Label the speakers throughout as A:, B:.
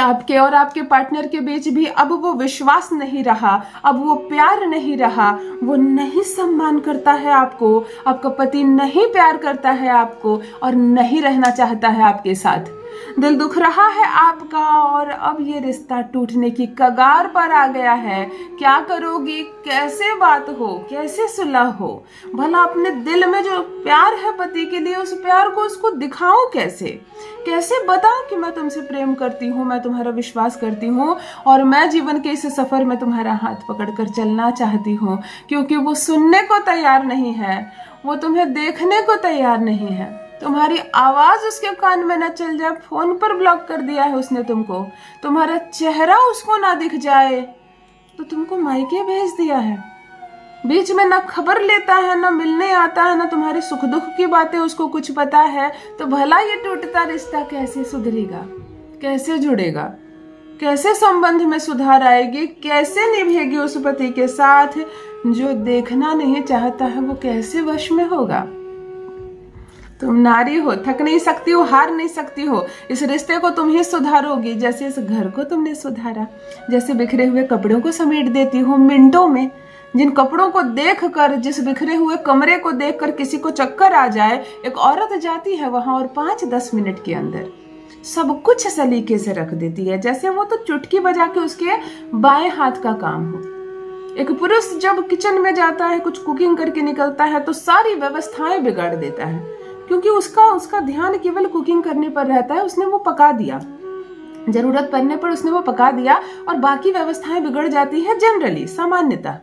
A: आपके और आपके पार्टनर के बीच भी अब वो विश्वास नहीं रहा, अब वो प्यार नहीं रहा, वो नहीं सम्मान करता है आपको, आपका पति नहीं प्यार करता है आपको और नहीं रहना चाहता है आपके साथ। दिल दुख रहा है आपका और अब ये रिश्ता टूटने की कगार पर आ गया है। क्या करोगी, कैसे बात हो, कैसे सुलह हो? भला अपने दिल में जो प्यार है पति के लिए, उस प्यार को उसको दिखाऊं कैसे? कैसे बताऊं कि मैं तुमसे प्रेम करती हूँ, मैं तुम्हारा विश्वास करती हूँ और मैं जीवन के इस सफर में तुम्हारा हाथ पकड़कर चलना चाहती हूँ? क्योंकि वो सुनने को तैयार नहीं है, वो तुम्हें देखने को तैयार नहीं है, तुम्हारी आवाज उसके कान में न चल जाए, फोन पर ब्लॉक कर दिया है उसने तुमको, तुम्हारा चेहरा उसको ना दिख जाए तो तुमको मायके भेज दिया है। बीच में ना खबर लेता है, ना मिलने आता है, ना तुम्हारे सुख दुख की बातें उसको कुछ पता है। तो भला ये टूटता रिश्ता कैसे सुधरेगा, कैसे जुड़ेगा, कैसे संबंध में सुधार आएगी, कैसे निभेगी उस पति के साथ जो देखना नहीं चाहता है? वो कैसे वश में होगा? तुम नारी हो, थक नहीं सकती हो, हार नहीं सकती हो। इस रिश्ते को तुम ही सुधारोगी, जैसे इस घर को तुमने सुधारा, जैसे बिखरे हुए कपड़ों को समेट देती हो मिनटों में। जिन कपड़ों को देखकर, जिस बिखरे हुए कमरे को देखकर किसी को चक्कर आ जाए, एक औरत जाती है वहां और 5-10 मिनट के अंदर सब कुछ सलीके से रख देती है, जैसे वो तो चुटकी बजा के उसके बाएं हाथ का काम हो। एक पुरुष जब किचन में जाता है, कुछ कुकिंग करके निकलता है तो सारी व्यवस्थाएं बिगाड़ देता है, क्योंकि उसका ध्यान केवल कुकिंग करने पर रहता है। उसने वो पका दिया, जरूरत पड़ने पर उसने वो पका दिया और बाकी व्यवस्थाएं बिगड़ जाती है जनरली, सामान्यतः।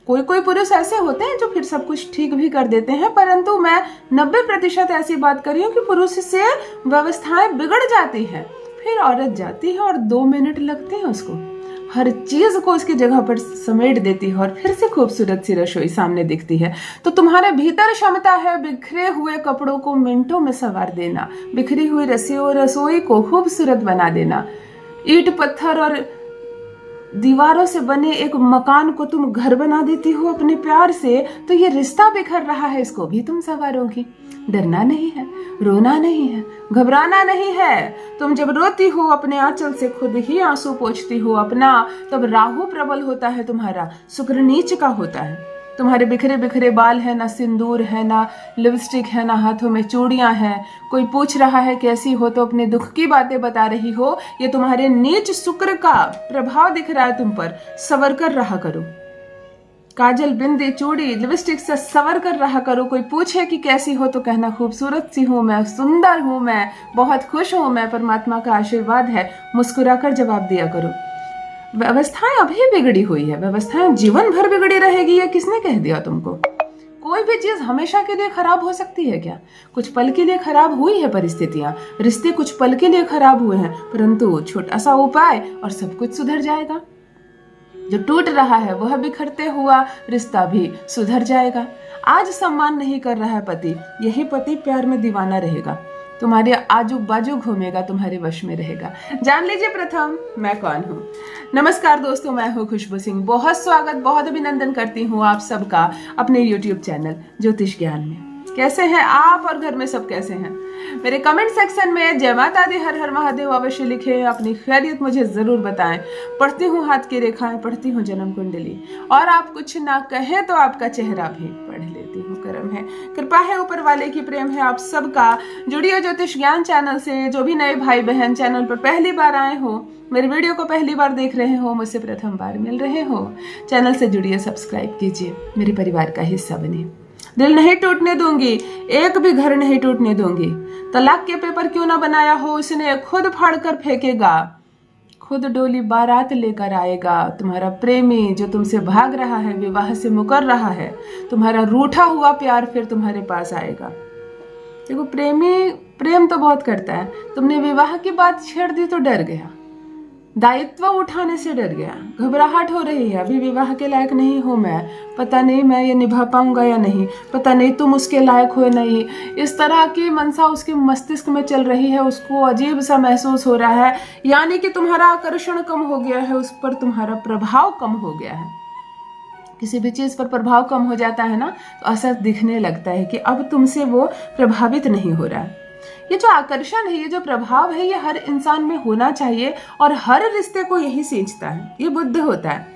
A: कोई कोई पुरुष ऐसे होते हैं जो फिर सब कुछ ठीक भी कर देते हैं, परंतु मैं 90% ऐसी बात कर रही हूँ कि पुरुष से व्यवस्थाएं बिगड़ जाती है। फिर औरत जाती है और 2 मिनट लगते हैं उसको, हर चीज को उसकी जगह पर समेट देती है और फिर से खूबसूरत सी रसोई सामने दिखती है। तो तुम्हारे भीतर क्षमता है बिखरे हुए कपड़ों को मिनटों में संवार देना, बिखरी हुई रसोई को खूबसूरत बना देना। ईंट पत्थर और दीवारों से बने एक मकान को तुम घर बना देती हो अपने प्यार से, तो ये रिश्ता बिखर रहा है, इसको भी तुम संवारोगी। डरना नहीं है, रोना नहीं है, घबराना नहीं है। तुम जब रोती हो, अपने आंचल से खुद ही आंसू पोंछती हो अपना, तब राहु प्रबल होता है तुम्हारा, शुक्र नीच का होता है। तुम्हारे बिखरे बिखरे बाल है, ना सिंदूर है, ना लिपस्टिक है, ना हाथों में चूड़ियां हैं। कोई पूछ रहा है कैसी हो तो अपने दुख की बातें बता रही हो। ये तुम्हारे नीच शुक्र का प्रभाव दिख रहा है तुम पर। सवर कर रहा करो, काजल, बिंदी, चूड़ी, लिपस्टिक से सवर कर रहा करो। कोई पूछे कि कैसी हो तो कहना खूबसूरत सी हूँ मैं, सुंदर हूँ मैं, बहुत खुश हूँ मैं, परमात्मा का आशीर्वाद है। मुस्कुराकर जवाब दिया करो। व्यवस्थाएं अभी बिगड़ी हुई है, व्यवस्थाएं जीवन भर बिगड़ी रहेगी, ये किसने कह दिया तुमको? कोई भी चीज हमेशा के लिए खराब हो सकती है क्या? कुछ पल के लिए खराब हुई है परिस्थितियां, रिश्ते कुछ पल के लिए खराब हुए हैं, परंतु छोटा सा उपाय और सब कुछ सुधर जाएगा। जो टूट रहा है वह बिखरते हुआ रिश्ता भी सुधर जाएगा। आज सम्मान नहीं कर रहा है पति, यही पति प्यार में दीवाना रहेगा, तुम्हारे आजू बाजू घूमेगा, तुम्हारे वश में रहेगा। जान लीजिए प्रथम मैं कौन हूँ। नमस्कार दोस्तों, मैं हूँ खुशबू सिंह। बहुत स्वागत, बहुत अभिनंदन करती हूँ आप सबका अपने YouTube चैनल ज्योतिष ज्ञान में। कैसे हैं आप और घर में सब कैसे हैं? मेरे कमेंट सेक्शन में जय माता दी, हर हर महादेव अवश्य लिखें, अपनी खैरियत मुझे जरूर बताएं। पढ़ती हूँ हाथ की रेखाएं, पढ़ती हूँ जन्म कुंडली, और आप कुछ ना कहें तो आपका चेहरा भी पढ़ लेती हूँ। करम है, कृपा है ऊपर वाले की, प्रेम है आप सबका। जुड़िए ज्योतिष ज्ञान चैनल से। जो भी नए भाई बहन चैनल पर पहली बार आए हो, मेरे वीडियो को पहली बार देख रहे हो, मुझसे प्रथम बार मिल रहे हो, चैनल से जुड़िए, सब्सक्राइब कीजिए, मेरे परिवार का हिस्सा बनिए। दिल नहीं टूटने दूंगी, एक भी घर नहीं टूटने दूंगी। तलाक के पेपर क्यों ना बनाया हो उसने, खुद फाड़ कर फेंकेगा, खुद डोली बारात लेकर आएगा। तुम्हारा प्रेमी जो तुमसे भाग रहा है, विवाह से मुकर रहा है, तुम्हारा रूठा हुआ प्यार फिर तुम्हारे पास आएगा। देखो, प्रेमी प्रेम तो बहुत करता है, तुमने विवाह की बात छेड़ दी तो डर गया, दायित्व उठाने से डर गया, घबराहट हो रही है, अभी विवाह के लायक नहीं हूं मैं, पता नहीं मैं ये निभा पाऊंगा या नहीं, पता नहीं तुम उसके लायक हो नहीं। इस तरह की मनसा उसके मस्तिष्क में चल रही है, उसको अजीब सा महसूस हो रहा है, यानी कि तुम्हारा आकर्षण कम हो गया है, उस पर तुम्हारा प्रभाव कम हो गया है। किसी भी चीज पर प्रभाव कम हो जाता है ना, तो असर दिखने लगता है कि अब तुमसे वो प्रभावित नहीं हो रहा है। ये जो आकर्षण है, ये जो प्रभाव है, ये हर इंसान में होना चाहिए और हर रिश्ते को यही सींचता है। ये बुद्ध होता है,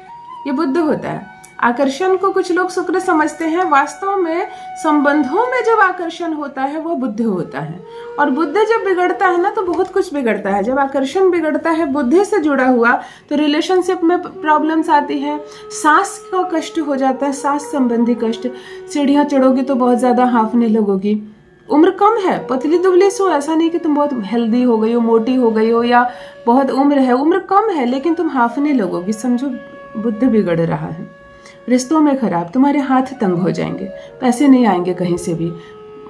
A: ये बुद्ध होता है। आकर्षण को कुछ लोग शुक्र समझते हैं, वास्तव में संबंधों में जब आकर्षण होता है वो बुद्ध होता है। और बुद्ध जब बिगड़ता है ना तो बहुत कुछ बिगड़ता है। जब आकर्षण बिगड़ता है बुद्धि से जुड़ा हुआ तो रिलेशनशिप में प्रॉब्लम्स आती है, सांस का कष्ट हो जाता है, सांस संबंधी कष्ट। सीढ़ियाँ चढ़ोगी तो बहुत ज्यादा हांफने लगोगी। उम्र कम है, पतली दुबली सो, ऐसा नहीं कि तुम बहुत हेल्दी हो गई हो, मोटी हो गई हो, या बहुत उम्र है, उम्र कम है लेकिन तुम हांफने लगोगी, समझो बुद्ध बिगड़ रहा है। रिश्तों में खराब, तुम्हारे हाथ तंग हो जाएंगे, पैसे नहीं आएंगे कहीं से भी।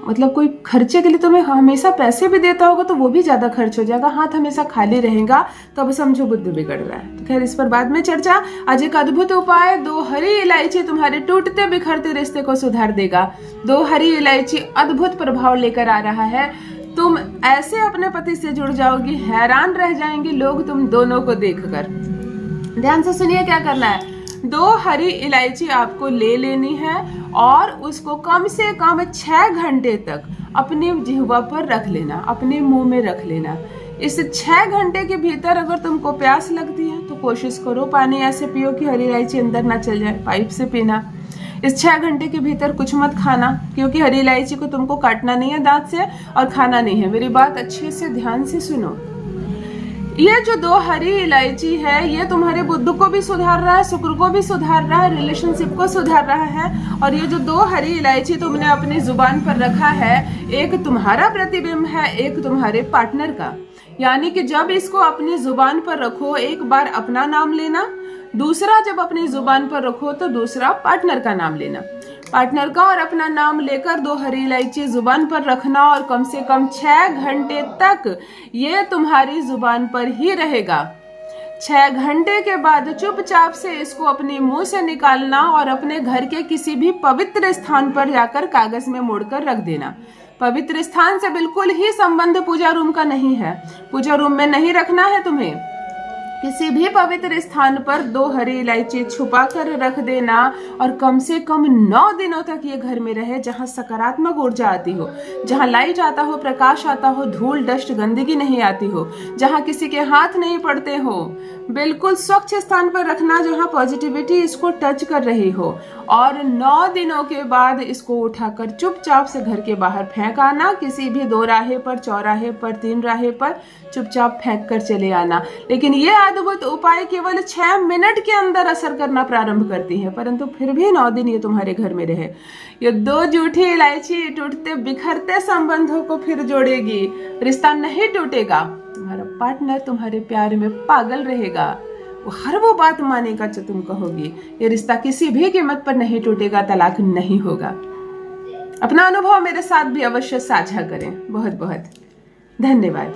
A: मतलब कोई खर्चे के लिए तुम्हें हमेशा पैसे भी देता होगा तो वो भी ज्यादा खर्च हो जाएगा, हाथ हमेशा खाली रहेगा, तो अब समझो बुद्ध बिगड़ रहा है। तो खैर इस पर बाद में चर्चा। आज एक अद्भुत उपाय, 2 हरी इलायची तुम्हारे टूटते बिखरते रिश्ते को सुधार देगा। 2 हरी इलायची अद्भुत प्रभाव लेकर आ रहा है। तुम ऐसे अपने पति से जुड़ जाओगी, हैरान रह जाएंगे लोग तुम दोनों को देखकर। ध्यान से सुनिए क्या करना है। 2 हरी इलायची आपको ले लेनी है और उसको कम से कम 6 घंटे तक अपने जिह्वा पर रख लेना, अपने मुंह में रख लेना। इस 6 घंटे के भीतर अगर तुमको प्यास लगती है तो कोशिश करो पानी ऐसे पियो कि हरी इलायची अंदर ना चल जाए, पाइप से पीना। इस 6 घंटे के भीतर कुछ मत खाना, क्योंकि हरी इलायची को तुमको काटना नहीं है दांत से और खाना नहीं है। मेरी बात अच्छे से ध्यान से सुनो। ये जो 2 हरी इलायची है ये तुम्हारे बुद्ध को भी सुधार रहा है, शुक्र को भी सुधार रहा है, रिलेशनशिप को सुधार रहा है। और ये जो 2 हरी इलायची तुमने अपनी जुबान पर रखा है, एक तुम्हारा प्रतिबिंब है, एक तुम्हारे पार्टनर का। यानी कि जब इसको अपनी जुबान पर रखो, एक बार अपना नाम लेना, दूसरा जब अपनी जुबान पर रखो तो दूसरा पार्टनर का नाम लेना। पार्टनर का और अपना नाम लेकर 2 हरी इलायची जुबान पर रखना और कम से कम 6 घंटे तक ये तुम्हारी जुबान पर ही रहेगा। 6 घंटे के बाद चुपचाप से इसको अपने मुंह से निकालना और अपने घर के किसी भी पवित्र स्थान पर जाकर कागज में मोड़कर रख देना। पवित्र स्थान से बिल्कुल ही संबंध पूजा रूम का नहीं है, पूजा रूम में नहीं रखना है तुम्हें। किसी भी पवित्र स्थान पर 2 हरी इलायची छुपा कर रख देना और कम से कम 9 दिनों तक ये घर में रहे, जहाँ सकारात्मक ऊर्जा आती हो, जहाँ लाइट आता हो, प्रकाश आता हो, धूल डस्ट गंदगी नहीं आती हो, जहाँ किसी के हाथ नहीं पड़ते हो। बिल्कुल स्वच्छ स्थान पर रखना जहाँ पॉजिटिविटी इसको टच कर रही हो। और 9 दिनों के बाद इसको उठाकर चुपचाप से घर के बाहर फेंक आना, किसी भी 2 राहे पर, चौराहे पर, 3 राहे पर चुपचाप फेंक कर चले आना। लेकिन ये अद्भुत उपाय केवल 6 मिनट के अंदर असर करना प्रारंभ करती है, परंतु फिर भी 9 दिन ये तुम्हारे घर में रहे। ये 2 जूठी इलायची टूटते बिखरते संबंधों को फिर जोड़ेगी। रिश्ता नहीं टूटेगा, तुम्हारा पार्टनर तुम्हारे प्यार में पागल रहेगा, वो हर वो बात मानेगा जो तुम कहोगी। ये रिश्ता किसी भी कीमत पर नहीं टूटेगा, तलाक नहीं होगा। अपना अनुभव मेरे साथ भी अवश्य साझा करें। बहुत बहुत धन्यवाद।